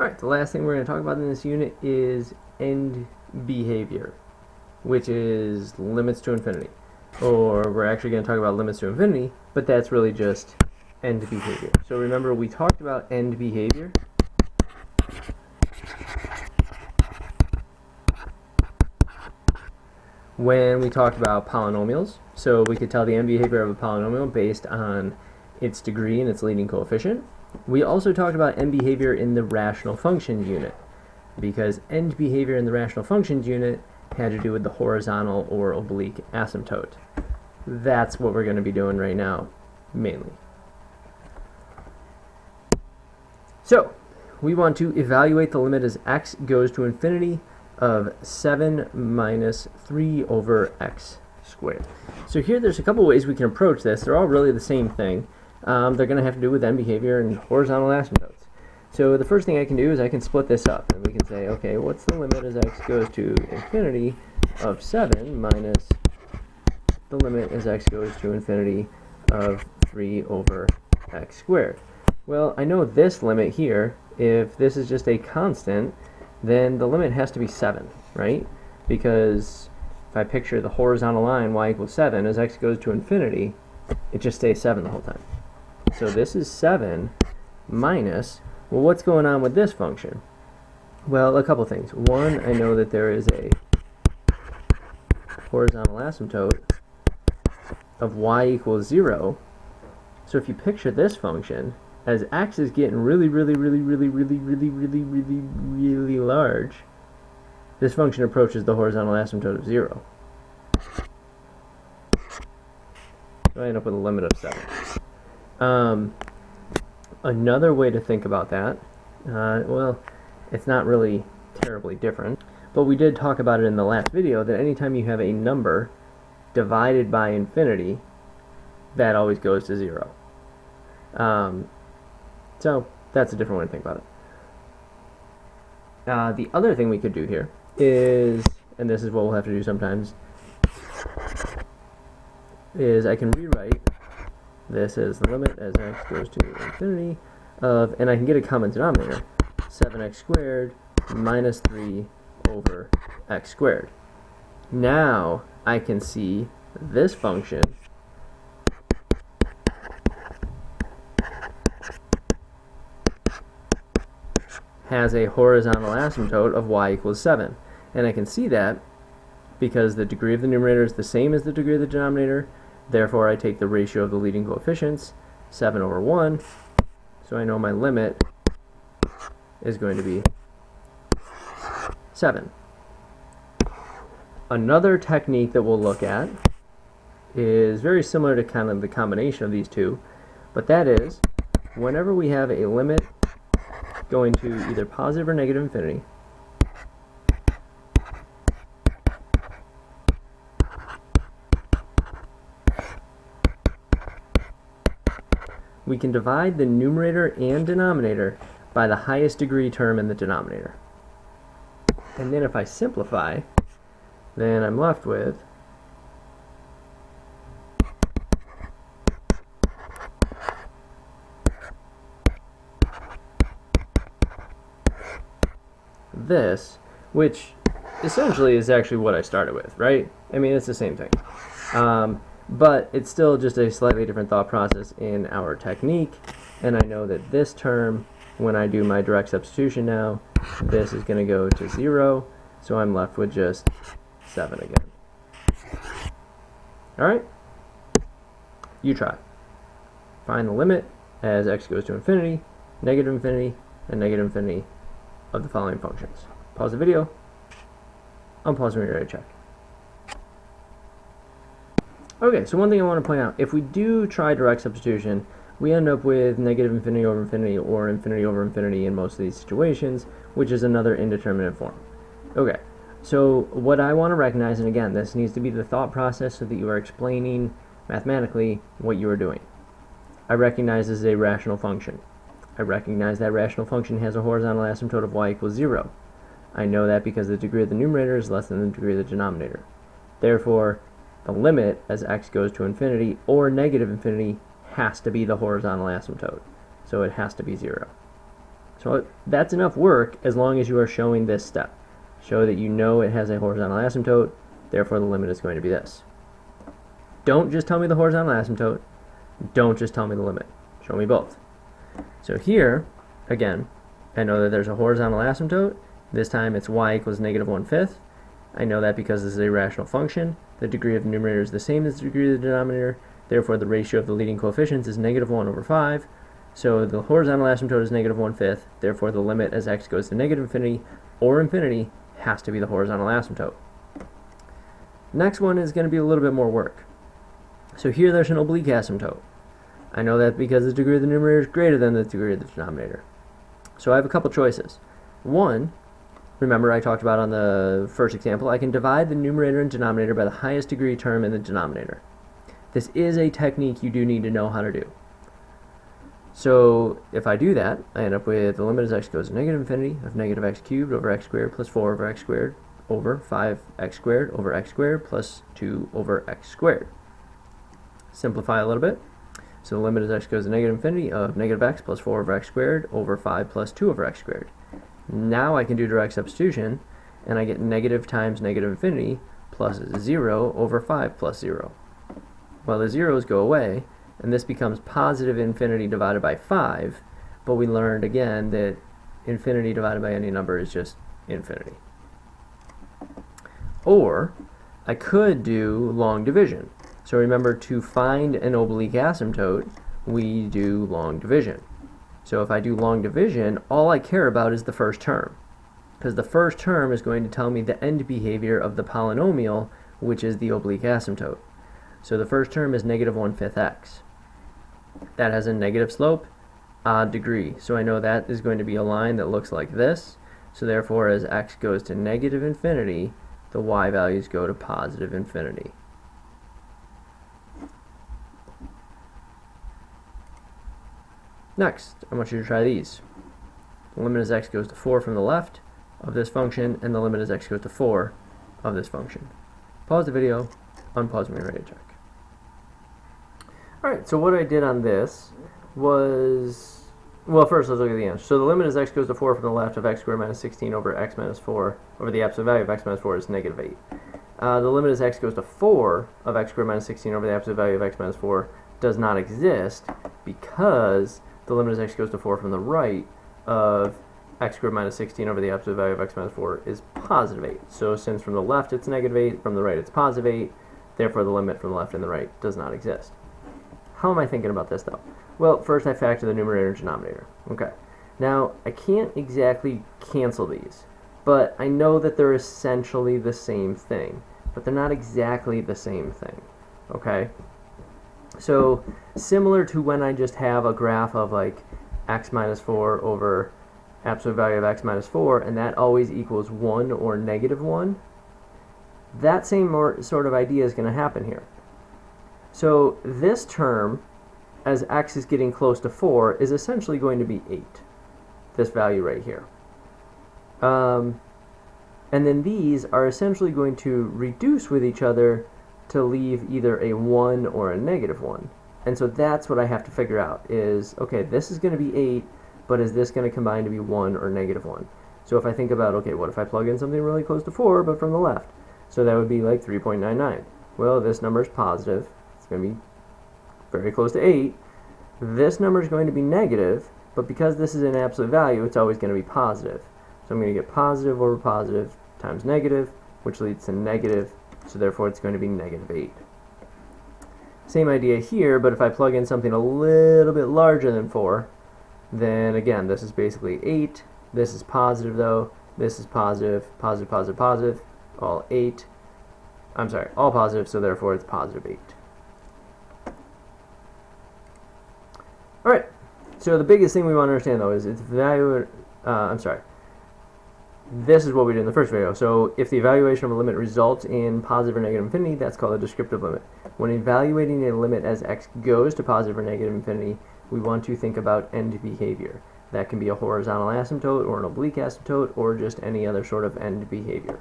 Alright, the last thing we're going to talk about in this unit is end behavior, which is limits to infinity. Or we're actually going to talk about limits to infinity, but that's really just end behavior. So remember, we talked about end behavior when we talked about polynomials. So we could tell the end behavior of a polynomial based on its degree and its leading coefficient. We also talked about end behavior in the rational functions unit, because end behavior in the rational functions unit had to do with the horizontal or oblique asymptote. That's what we're going to be doing right now, mainly. So, we want to evaluate the limit as x goes to infinity of 7 minus 3 over x squared. So here there's a couple ways we can approach this. They're all really the same thing. They're going to have to do with end behavior and horizontal asymptotes. So the first thing I can do is I can split this up, and we can say, okay, what's the limit as x goes to infinity of 7 minus the limit as x goes to infinity of 3 over x squared? Well, I know this limit here, if this is just a constant, then the limit has to be 7, right? Because if I picture the horizontal line y equals 7, as x goes to infinity, it just stays 7 the whole time. So this is 7 minus, well, what's going on with this function? Well, a couple things. One, I know that there is a horizontal asymptote of y equals 0. So if you picture this function, as x is getting really large, this function approaches the horizontal asymptote of 0. So I end up with a limit of 7. Another way to think about that, well, it's not really terribly different, but we did talk about it in the last video that anytime you have a number divided by infinity, that always goes to 0. So that's a different way to think about it. The other thing we could do here is, and this is what we'll have to do sometimes, is I can rewrite this as the limit as x goes to infinity of, and I can get a common denominator, 7x squared minus 3 over x squared. Now I can see this function has a horizontal asymptote of y equals 7. And I can see that because the degree of the numerator is the same as the degree of the denominator. Therefore, I take the ratio of the leading coefficients, 7 over 1. So I know my limit is going to be 7. Another technique that we'll look at is very similar to kind of the combination of these two, but that is whenever we have a limit going to either positive or negative infinity, we can divide the numerator and denominator by the highest degree term in the denominator. And then if I simplify, then I'm left with this, which essentially is actually what I started with, right? I mean, it's the same thing. But it's still just a slightly different thought process in our technique, and I know that this term, when I do my direct substitution now, this is going to go to 0, so I'm left with just 7 again. Alright? You try. Find the limit as x goes to infinity, negative infinity, and negative infinity of the following functions. Pause the video. Unpause when you're ready to check. Okay, so one thing I want to point out, if we do try direct substitution, we end up with negative infinity over infinity or infinity over infinity in most of these situations, which is another indeterminate form. Okay, so what I want to recognize, and again, this needs to be the thought process so that you are explaining mathematically what you are doing. I recognize this is a rational function. I recognize that rational function has a horizontal asymptote of y equals 0. I know that because the degree of the numerator is less than the degree of the denominator. Therefore, the limit as x goes to infinity or negative infinity has to be the horizontal asymptote. So it has to be 0. So that's enough work as long as you are showing this step. Show that you know it has a horizontal asymptote, therefore the limit is going to be this. Don't just tell me the horizontal asymptote, don't just tell me the limit. Show me both. So here, again, I know that there's a horizontal asymptote. This time it's y equals negative 1/5. I know that because this is a rational function. The degree of the numerator is the same as the degree of the denominator. Therefore, the ratio of the leading coefficients is negative 1/5. So the horizontal asymptote is negative 1/5. Therefore, the limit as x goes to negative infinity or infinity has to be the horizontal asymptote. Next one is going to be a little bit more work. So here there's an oblique asymptote. I know that because the degree of the numerator is greater than the degree of the denominator. So I have a couple choices. One, remember I talked about on the first example, I can divide the numerator and denominator by the highest degree term in the denominator. This is a technique you do need to know how to do. So if I do that, I end up with the limit as x goes to negative infinity of negative x cubed over x squared plus 4 over x squared over 5x squared over x squared plus 2 over x squared. Simplify a little bit. So the limit as x goes to negative infinity of negative x plus 4 over x squared over 5 plus 2 over x squared. Now I can do direct substitution, and I get negative times negative infinity plus 0 over 5 plus 0. Well, the zeros go away, and this becomes positive infinity divided by 5, but we learned again that infinity divided by any number is just infinity. Or I could do long division. So remember, to find an oblique asymptote, we do long division. So if I do long division, all I care about is the first term, because the first term is going to tell me the end behavior of the polynomial, which is the oblique asymptote. So the first term is negative 1/5 x. That has a negative slope, odd degree. So I know that is going to be a line that looks like this. So therefore, as x goes to negative infinity, the y values go to positive infinity. Next, I want you to try these. The limit as x goes to 4 from the left of this function, and the limit as x goes to 4 of this function. Pause the video, unpause when you're ready to check. Alright, so what I did on this was, well, first let's look at the answer. So the limit as x goes to 4 from the left of x squared minus 16 over x minus 4 over the absolute value of x minus 4 is negative 8. The limit as x goes to 4 of x squared minus 16 over the absolute value of x minus 4 does not exist because the limit as x goes to 4 from the right of x squared minus 16 over the absolute value of x minus 4 is positive 8. So since from the left it's negative 8, from the right it's positive 8, therefore the limit from the left and the right does not exist. How am I thinking about this though? Well, first I factor the numerator and denominator. Okay. Now, I can't exactly cancel these, but I know that they're essentially the same thing, but they're not exactly the same thing. Okay? So, similar to when I just have a graph of like x minus 4 over absolute value of x minus 4, and that always equals 1 or negative 1, that same sort of idea is going to happen here. So this term, as x is getting close to 4, is essentially going to be 8, this value right here. And then these are essentially going to reduce with each other to leave either a 1 or a negative 1. And so that's what I have to figure out is, okay, this is going to be 8, but is this going to combine to be 1 or negative 1? So if I think about, okay, what if I plug in something really close to 4, but from the left? So that would be like 3.99. Well, this number is positive. It's going to be very close to 8. This number is going to be negative, but because this is an absolute value, it's always going to be positive. So I'm going to get positive over positive times negative, which leads to negative, so therefore it's going to be negative 8. Same idea here, but if I plug in something a little bit larger than 4, then again, this is basically 8. This is positive though. This is positive, positive, positive, positive, all 8. I'm sorry, all positive, so therefore it's positive 8. Alright, so the biggest thing we want to understand though is its value, this is what we did in the first video. So if the evaluation of a limit results in positive or negative infinity, that's called a descriptive limit. When evaluating a limit as x goes to positive or negative infinity, we want to think about end behavior. That can be a horizontal asymptote or an oblique asymptote or just any other sort of end behavior.